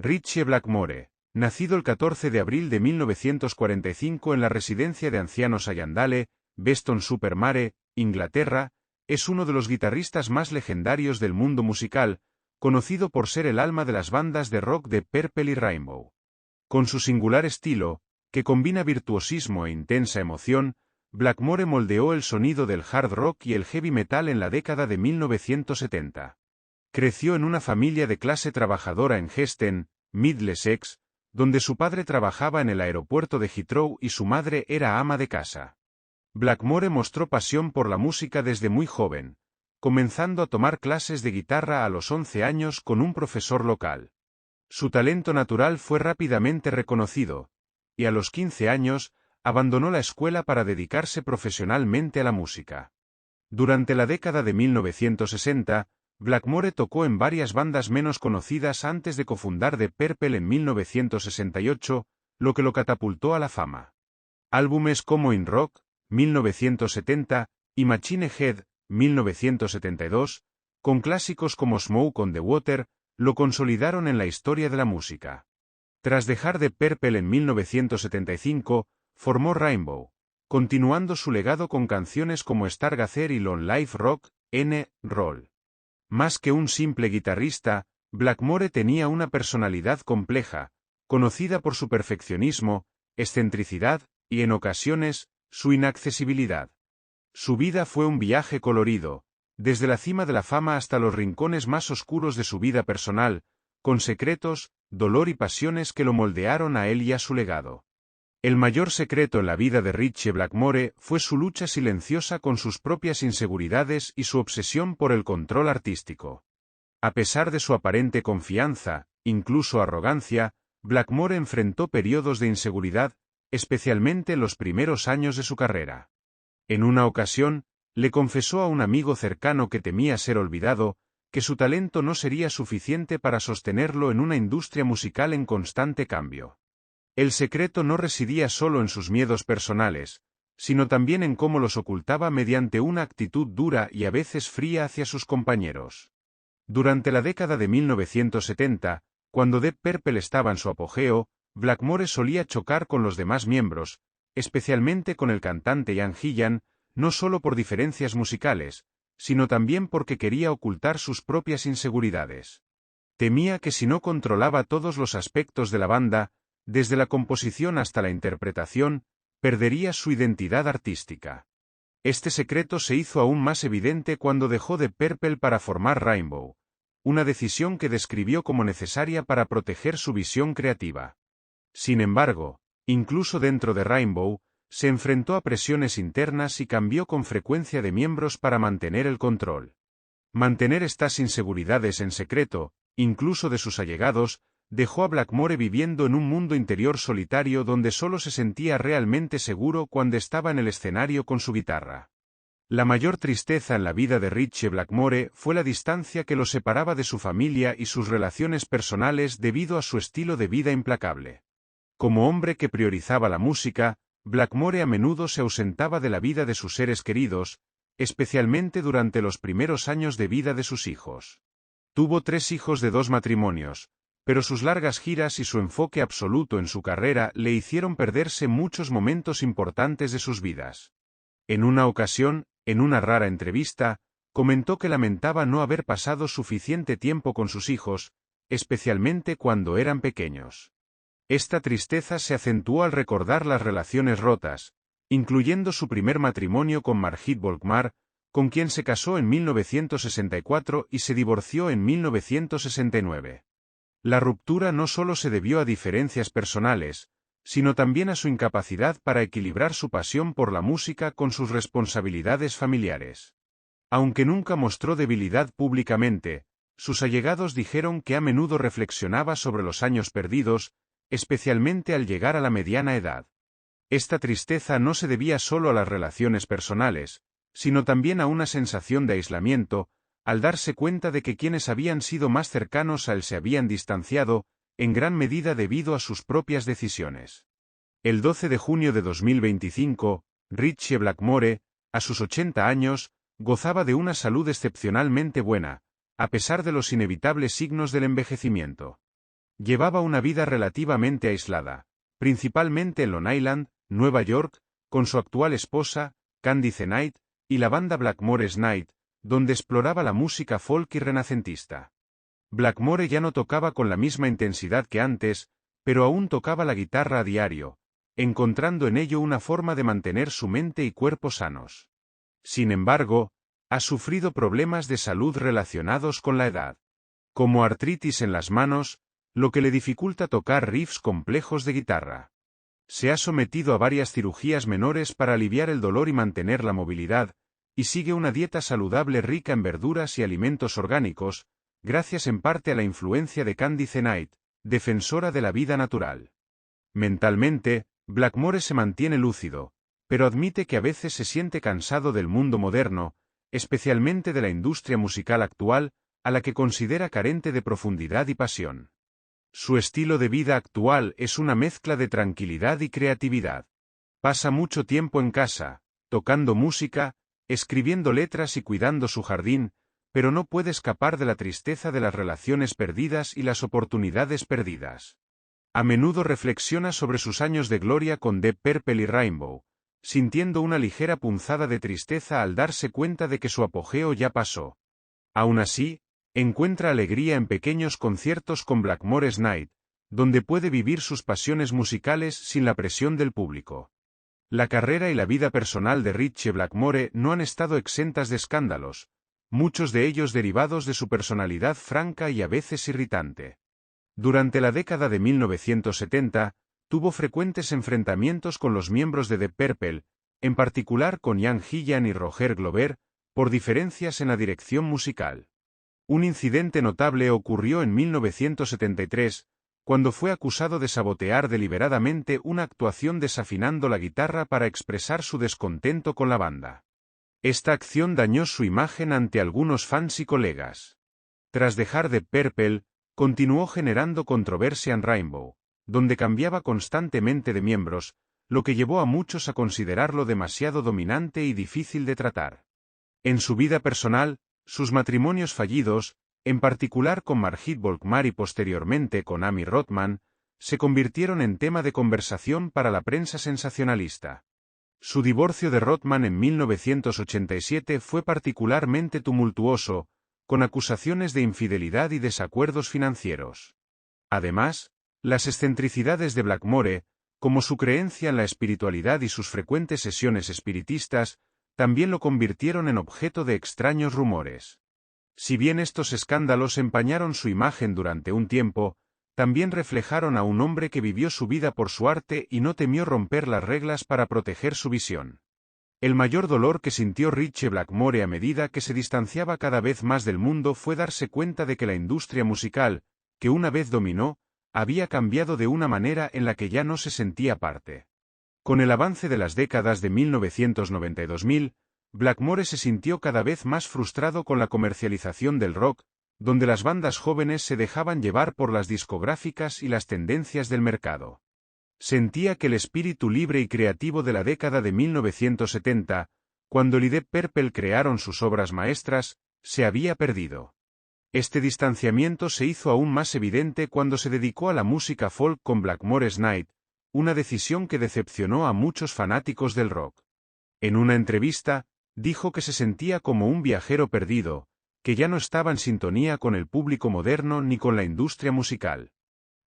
Ritchie Blackmore, nacido el 14 de abril de 1945 en la residencia de ancianos Allendale, Beston-super-Mare, Inglaterra, es uno de los guitarristas más legendarios del mundo musical, conocido por ser el alma de las bandas de rock de Purple y Rainbow. Con su singular estilo, que combina virtuosismo e intensa emoción, Blackmore moldeó el sonido del hard rock y el heavy metal en la década de 1970. Creció en una familia de clase trabajadora en Heston, Middlesex, donde su padre trabajaba en el aeropuerto de Heathrow y su madre era ama de casa. Blackmore mostró pasión por la música desde muy joven, comenzando a tomar clases de guitarra a los 11 años con un profesor local. Su talento natural fue rápidamente reconocido, y a los 15 años, abandonó la escuela para dedicarse profesionalmente a la música. Durante la década de 1960, Blackmore tocó en varias bandas menos conocidas antes de cofundar The Purple en 1968, lo que lo catapultó a la fama. Álbumes como In Rock, 1970, y Machine Head, 1972, con clásicos como Smoke on the Water, lo consolidaron en la historia de la música. Tras dejar The Purple en 1975, formó Rainbow, continuando su legado con canciones como Stargazer y Long Life Rock, N-Roll. Más que un simple guitarrista, Blackmore tenía una personalidad compleja, conocida por su perfeccionismo, excentricidad, y en ocasiones, su inaccesibilidad. Su vida fue un viaje colorido, desde la cima de la fama hasta los rincones más oscuros de su vida personal, con secretos, dolor y pasiones que lo moldearon a él y a su legado. El mayor secreto en la vida de Ritchie Blackmore fue su lucha silenciosa con sus propias inseguridades y su obsesión por el control artístico. A pesar de su aparente confianza, incluso arrogancia, Blackmore enfrentó periodos de inseguridad, especialmente en los primeros años de su carrera. En una ocasión, le confesó a un amigo cercano que temía ser olvidado, que su talento no sería suficiente para sostenerlo en una industria musical en constante cambio. El secreto no residía solo en sus miedos personales, sino también en cómo los ocultaba mediante una actitud dura y a veces fría hacia sus compañeros. Durante la década de 1970, cuando Deep Purple estaba en su apogeo, Blackmore solía chocar con los demás miembros, especialmente con el cantante Ian Gillan, no solo por diferencias musicales, sino también porque quería ocultar sus propias inseguridades. Temía que si no controlaba todos los aspectos de la banda, desde la composición hasta la interpretación, perdería su identidad artística. Este secreto se hizo aún más evidente cuando dejó The Purple para formar Rainbow, una decisión que describió como necesaria para proteger su visión creativa. Sin embargo, incluso dentro de Rainbow, se enfrentó a presiones internas y cambió con frecuencia de miembros para mantener el control. Mantener estas inseguridades en secreto, incluso de sus allegados, dejó a Blackmore viviendo en un mundo interior solitario donde solo se sentía realmente seguro cuando estaba en el escenario con su guitarra. La mayor tristeza en la vida de Ritchie Blackmore fue la distancia que lo separaba de su familia y sus relaciones personales debido a su estilo de vida implacable. Como hombre que priorizaba la música, Blackmore a menudo se ausentaba de la vida de sus seres queridos, especialmente durante los primeros años de vida de sus hijos. Tuvo 3 hijos de 2 matrimonios, pero sus largas giras y su enfoque absoluto en su carrera le hicieron perderse muchos momentos importantes de sus vidas. En una ocasión, en una rara entrevista, comentó que lamentaba no haber pasado suficiente tiempo con sus hijos, especialmente cuando eran pequeños. Esta tristeza se acentuó al recordar las relaciones rotas, incluyendo su primer matrimonio con Margit Volkmar, con quien se casó en 1964 y se divorció en 1969. La ruptura no solo se debió a diferencias personales, sino también a su incapacidad para equilibrar su pasión por la música con sus responsabilidades familiares. Aunque nunca mostró debilidad públicamente, sus allegados dijeron que a menudo reflexionaba sobre los años perdidos, especialmente al llegar a la mediana edad. Esta tristeza no se debía solo a las relaciones personales, sino también a una sensación de aislamiento, al darse cuenta de que quienes habían sido más cercanos a él se habían distanciado, en gran medida debido a sus propias decisiones. El 12 de junio de 2025, Ritchie Blackmore, a sus 80 años, gozaba de una salud excepcionalmente buena, a pesar de los inevitables signos del envejecimiento. Llevaba una vida relativamente aislada, principalmente en Long Island, Nueva York, con su actual esposa, Candice Night, y la banda Blackmore's Night, donde exploraba la música folk y renacentista. Blackmore ya no tocaba con la misma intensidad que antes, pero aún tocaba la guitarra a diario, encontrando en ello una forma de mantener su mente y cuerpo sanos. Sin embargo, ha sufrido problemas de salud relacionados con la edad, como artritis en las manos, lo que le dificulta tocar riffs complejos de guitarra. Se ha sometido a varias cirugías menores para aliviar el dolor y mantener la movilidad, y sigue una dieta saludable rica en verduras y alimentos orgánicos, gracias en parte a la influencia de Candice Night, defensora de la vida natural. Mentalmente, Blackmore se mantiene lúcido, pero admite que a veces se siente cansado del mundo moderno, especialmente de la industria musical actual, a la que considera carente de profundidad y pasión. Su estilo de vida actual es una mezcla de tranquilidad y creatividad. Pasa mucho tiempo en casa, tocando música, escribiendo letras y cuidando su jardín, pero no puede escapar de la tristeza de las relaciones perdidas y las oportunidades perdidas. A menudo reflexiona sobre sus años de gloria con Deep Purple y Rainbow, sintiendo una ligera punzada de tristeza al darse cuenta de que su apogeo ya pasó. Aún así, encuentra alegría en pequeños conciertos con Blackmore's Night, donde puede vivir sus pasiones musicales sin la presión del público. La carrera y la vida personal de Ritchie Blackmore no han estado exentas de escándalos, muchos de ellos derivados de su personalidad franca y a veces irritante. Durante la década de 1970, tuvo frecuentes enfrentamientos con los miembros de Deep Purple, en particular con Ian Gillan y Roger Glover, por diferencias en la dirección musical. Un incidente notable ocurrió en 1973, cuando fue acusado de sabotear deliberadamente una actuación desafinando la guitarra para expresar su descontento con la banda. Esta acción dañó su imagen ante algunos fans y colegas. Tras dejar Deep Purple, continuó generando controversia en Rainbow, donde cambiaba constantemente de miembros, lo que llevó a muchos a considerarlo demasiado dominante y difícil de tratar. En su vida personal, sus matrimonios fallidos, en particular con Margit Volkmar y posteriormente con Amy Rothman, se convirtieron en tema de conversación para la prensa sensacionalista. Su divorcio de Rothman en 1987 fue particularmente tumultuoso, con acusaciones de infidelidad y desacuerdos financieros. Además, las excentricidades de Blackmore, como su creencia en la espiritualidad y sus frecuentes sesiones espiritistas, también lo convirtieron en objeto de extraños rumores. Si bien estos escándalos empañaron su imagen durante un tiempo, también reflejaron a un hombre que vivió su vida por su arte y no temió romper las reglas para proteger su visión. El mayor dolor que sintió Ritchie Blackmore a medida que se distanciaba cada vez más del mundo fue darse cuenta de que la industria musical, que una vez dominó, había cambiado de una manera en la que ya no se sentía parte. Con el avance de las décadas de 1990 y 2000, Blackmore se sintió cada vez más frustrado con la comercialización del rock, donde las bandas jóvenes se dejaban llevar por las discográficas y las tendencias del mercado. Sentía que el espíritu libre y creativo de la década de 1970, cuando Deep Purple crearon sus obras maestras, se había perdido. Este distanciamiento se hizo aún más evidente cuando se dedicó a la música folk con Blackmore's Night, una decisión que decepcionó a muchos fanáticos del rock. En una entrevista, dijo que se sentía como un viajero perdido, que ya no estaba en sintonía con el público moderno ni con la industria musical.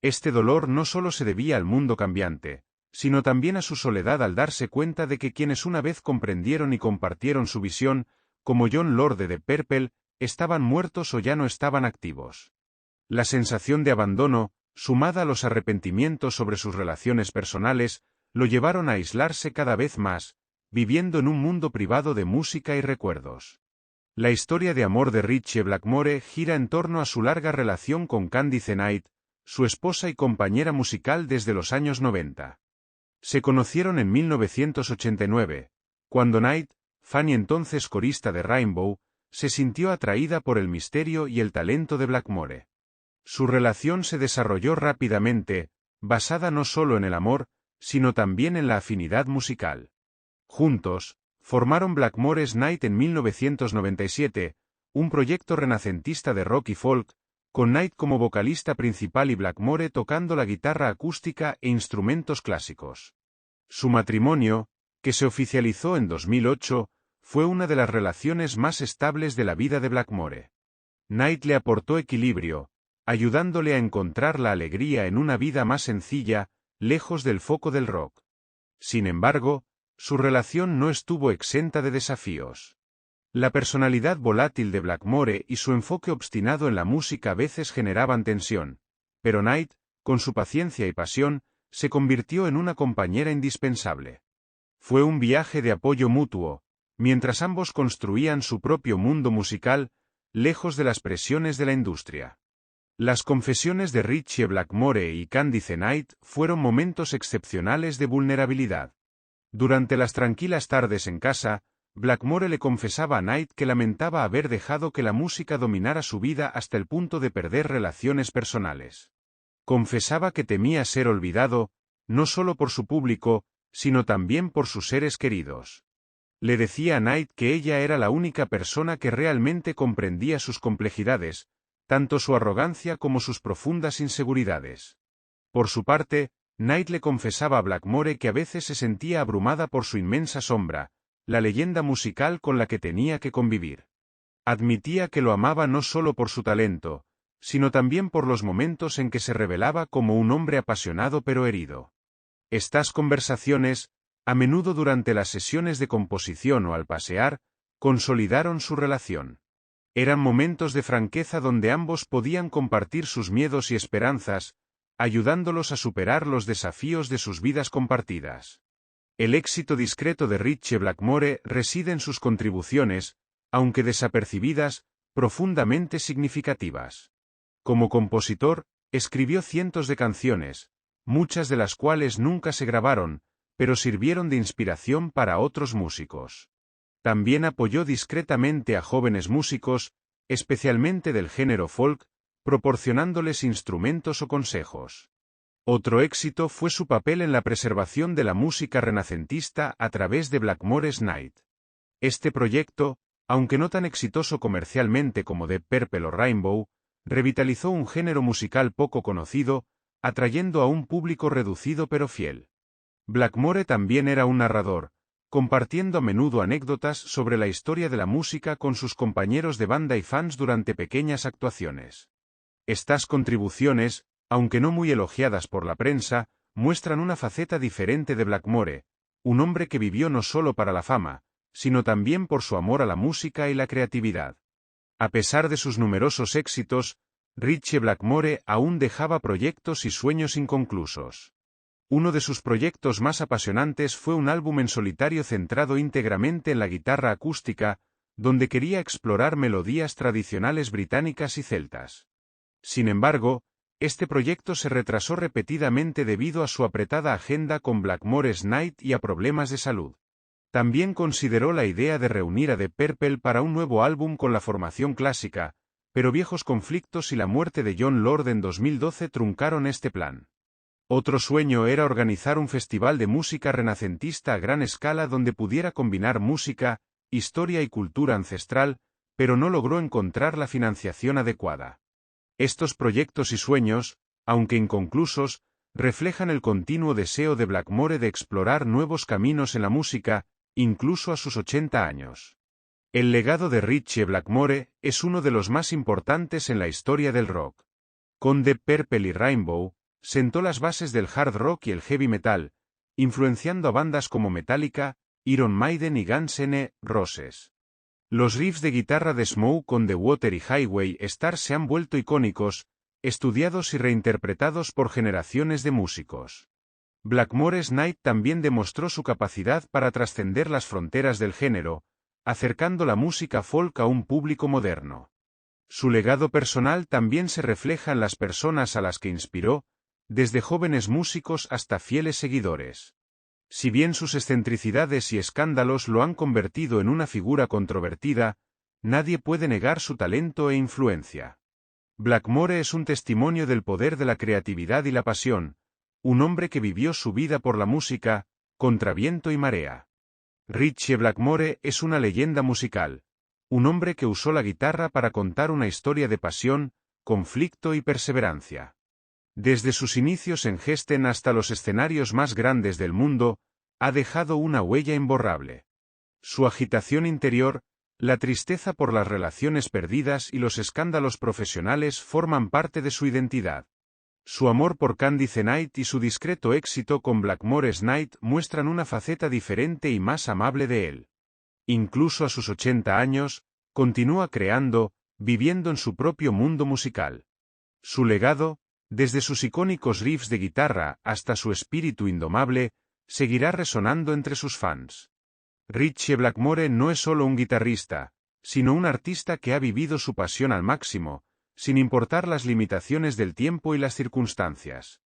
Este dolor no solo se debía al mundo cambiante, sino también a su soledad al darse cuenta de que quienes una vez comprendieron y compartieron su visión, como Jon Lord de Deep Purple, estaban muertos o ya no estaban activos. La sensación de abandono, sumada a los arrepentimientos sobre sus relaciones personales, lo llevaron a aislarse cada vez más, viviendo en un mundo privado de música y recuerdos. La historia de amor de Ritchie Blackmore gira en torno a su larga relación con Candice Night, su esposa y compañera musical desde los años 90. Se conocieron en 1989, cuando Night, fan y entonces corista de Rainbow, se sintió atraída por el misterio y el talento de Blackmore. Su relación se desarrolló rápidamente, basada no solo en el amor, sino también en la afinidad musical. Juntos, formaron Blackmore's Night en 1997, un proyecto renacentista de rock y folk, con Knight como vocalista principal y Blackmore tocando la guitarra acústica e instrumentos clásicos. Su matrimonio, que se oficializó en 2008, fue una de las relaciones más estables de la vida de Blackmore. Knight le aportó equilibrio, ayudándole a encontrar la alegría en una vida más sencilla, lejos del foco del rock. Sin embargo, su relación no estuvo exenta de desafíos. La personalidad volátil de Blackmore y su enfoque obstinado en la música a veces generaban tensión, pero Knight, con su paciencia y pasión, se convirtió en una compañera indispensable. Fue un viaje de apoyo mutuo, mientras ambos construían su propio mundo musical, lejos de las presiones de la industria. Las confesiones de Ritchie Blackmore y Candice Knight fueron momentos excepcionales de vulnerabilidad. Durante las tranquilas tardes en casa, Blackmore le confesaba a Knight que lamentaba haber dejado que la música dominara su vida hasta el punto de perder relaciones personales. Confesaba que temía ser olvidado, no solo por su público, sino también por sus seres queridos. Le decía a Knight que ella era la única persona que realmente comprendía sus complejidades, tanto su arrogancia como sus profundas inseguridades. Por su parte, Knight le confesaba a Blackmore que a veces se sentía abrumada por su inmensa sombra, la leyenda musical con la que tenía que convivir. Admitía que lo amaba no solo por su talento, sino también por los momentos en que se revelaba como un hombre apasionado pero herido. Estas conversaciones, a menudo durante las sesiones de composición o al pasear, consolidaron su relación. Eran momentos de franqueza donde ambos podían compartir sus miedos y esperanzas, ayudándolos a superar los desafíos de sus vidas compartidas. El éxito discreto de Ritchie Blackmore reside en sus contribuciones, aunque desapercibidas, profundamente significativas. Como compositor, escribió cientos de canciones, muchas de las cuales nunca se grabaron, pero sirvieron de inspiración para otros músicos. También apoyó discretamente a jóvenes músicos, especialmente del género folk, proporcionándoles instrumentos o consejos. Otro éxito fue su papel en la preservación de la música renacentista a través de Blackmore's Night. Este proyecto, aunque no tan exitoso comercialmente como Deep Purple o Rainbow, revitalizó un género musical poco conocido, atrayendo a un público reducido pero fiel. Blackmore también era un narrador, compartiendo a menudo anécdotas sobre la historia de la música con sus compañeros de banda y fans durante pequeñas actuaciones. Estas contribuciones, aunque no muy elogiadas por la prensa, muestran una faceta diferente de Blackmore, un hombre que vivió no solo para la fama, sino también por su amor a la música y la creatividad. A pesar de sus numerosos éxitos, Ritchie Blackmore aún dejaba proyectos y sueños inconclusos. Uno de sus proyectos más apasionantes fue un álbum en solitario centrado íntegramente en la guitarra acústica, donde quería explorar melodías tradicionales británicas y celtas. Sin embargo, este proyecto se retrasó repetidamente debido a su apretada agenda con Blackmore's Night y a problemas de salud. También consideró la idea de reunir a Deep Purple para un nuevo álbum con la formación clásica, pero viejos conflictos y la muerte de Jon Lord en 2012 truncaron este plan. Otro sueño era organizar un festival de música renacentista a gran escala donde pudiera combinar música, historia y cultura ancestral, pero no logró encontrar la financiación adecuada. Estos proyectos y sueños, aunque inconclusos, reflejan el continuo deseo de Blackmore de explorar nuevos caminos en la música, incluso a sus 80 años. El legado de Ritchie Blackmore es uno de los más importantes en la historia del rock. Con Deep Purple y Rainbow, sentó las bases del hard rock y el heavy metal, influenciando a bandas como Metallica, Iron Maiden y Guns N' Roses. Los riffs de guitarra de Smoke on the Water y Highway Star se han vuelto icónicos, estudiados y reinterpretados por generaciones de músicos. Blackmore's Night también demostró su capacidad para trascender las fronteras del género, acercando la música folk a un público moderno. Su legado personal también se refleja en las personas a las que inspiró, desde jóvenes músicos hasta fieles seguidores. Si bien sus excentricidades y escándalos lo han convertido en una figura controvertida, nadie puede negar su talento e influencia. Blackmore es un testimonio del poder de la creatividad y la pasión, un hombre que vivió su vida por la música, contra viento y marea. Ritchie Blackmore es una leyenda musical, un hombre que usó la guitarra para contar una historia de pasión, conflicto y perseverancia. Desde sus inicios en Gesten hasta los escenarios más grandes del mundo, ha dejado una huella imborrable. Su agitación interior, la tristeza por las relaciones perdidas y los escándalos profesionales forman parte de su identidad. Su amor por Candice Night y su discreto éxito con Blackmore's Night muestran una faceta diferente y más amable de él. Incluso a sus 80 años, continúa creando, viviendo en su propio mundo musical. Su legado, desde sus icónicos riffs de guitarra hasta su espíritu indomable, seguirá resonando entre sus fans. Ritchie Blackmore no es solo un guitarrista, sino un artista que ha vivido su pasión al máximo, sin importar las limitaciones del tiempo y las circunstancias.